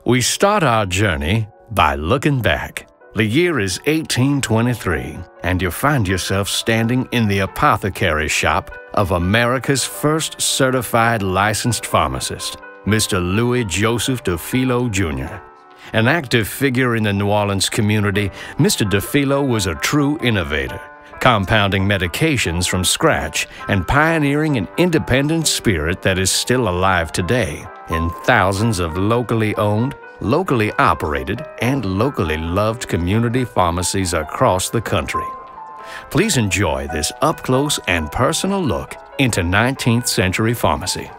We start our journey by looking back. The year is 1823, and you find yourself standing in the apothecary shop of America's first certified licensed pharmacist, Mr. Louis Joseph DeFilo, Jr. An active figure in the New Orleans community, Mr. DeFilo was a true innovator, compounding medications from scratch and pioneering an independent spirit that is still alive today in thousands of locally owned, locally operated, and locally loved community pharmacies across the country. Please enjoy this up-close and personal look into 19th century pharmacy.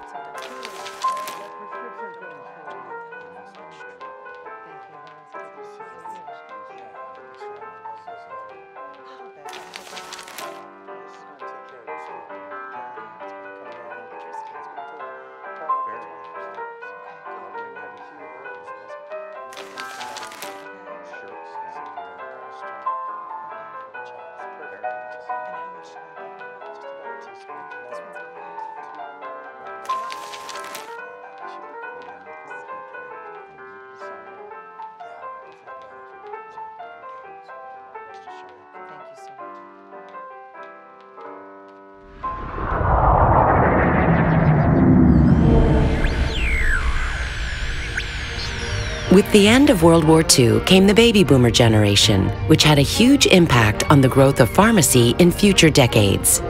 With the end of World War II came the baby boomer generation, which had a huge impact on the growth of pharmacy in future decades.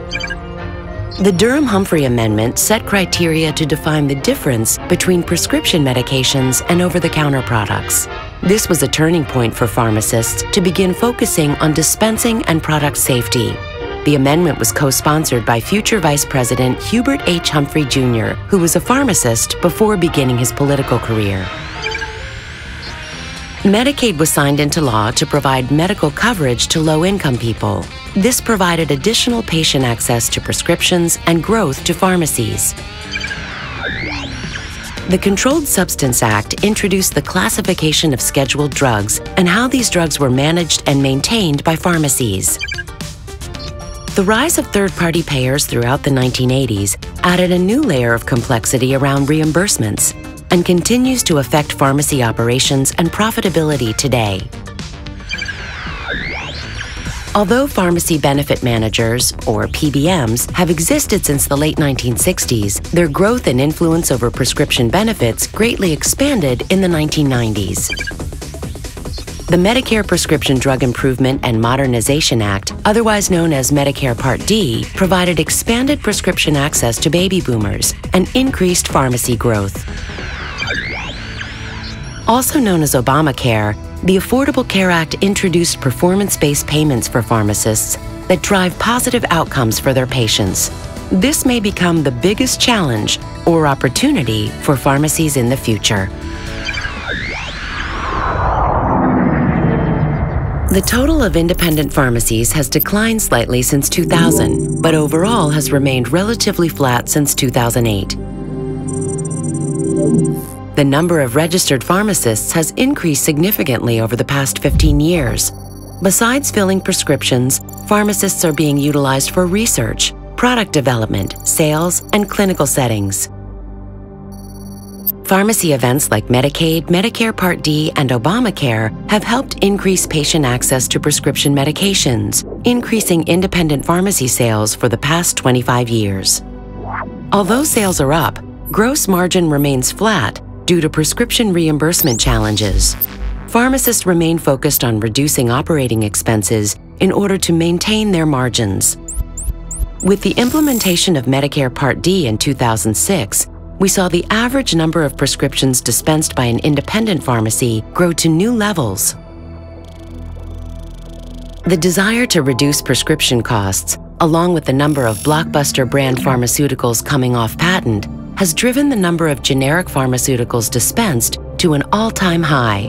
The Durham-Humphrey Amendment set criteria to define the difference between prescription medications and over-the-counter products. This was a turning point for pharmacists to begin focusing on dispensing and product safety. The amendment was co-sponsored by future Vice President Hubert H. Humphrey, Jr., who was a pharmacist before beginning his political career. Medicaid was signed into law to provide medical coverage to low-income people. This provided additional patient access to prescriptions and growth to pharmacies. The Controlled Substance Act introduced the classification of scheduled drugs and how these drugs were managed and maintained by pharmacies. The rise of third-party payers throughout the 1980s added a new layer of complexity around reimbursements and continues to affect pharmacy operations and profitability today. Although pharmacy benefit managers, or PBMs, have existed since the late 1960s, their growth and influence over prescription benefits greatly expanded in the 1990s. The Medicare Prescription Drug Improvement and Modernization Act, otherwise known as Medicare Part D, provided expanded prescription access to baby boomers and increased pharmacy growth. Also known as Obamacare, the Affordable Care Act introduced performance-based payments for pharmacists that drive positive outcomes for their patients. This may become the biggest challenge or opportunity for pharmacies in the future. The total of independent pharmacies has declined slightly since 2000, but overall has remained relatively flat since 2008. The number of registered pharmacists has increased significantly over the past 15 years. Besides filling prescriptions, pharmacists are being utilized for research, product development, sales, and clinical settings. Pharmacy events like Medicaid, Medicare Part D, and Obamacare have helped increase patient access to prescription medications, increasing independent pharmacy sales for the past 25 years. Although sales are up, gross margin remains flat due to prescription reimbursement challenges. Pharmacists remain focused on reducing operating expenses in order to maintain their margins. With the implementation of Medicare Part D in 2006, we saw the average number of prescriptions dispensed by an independent pharmacy grow to new levels. The desire to reduce prescription costs, along with the number of blockbuster brand pharmaceuticals coming off patent, has driven the number of generic pharmaceuticals dispensed to an all-time high.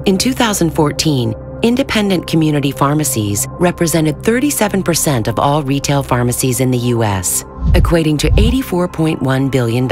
In 2014, independent community pharmacies represented 37% of all retail pharmacies in the U.S., equating to $84.1 billion.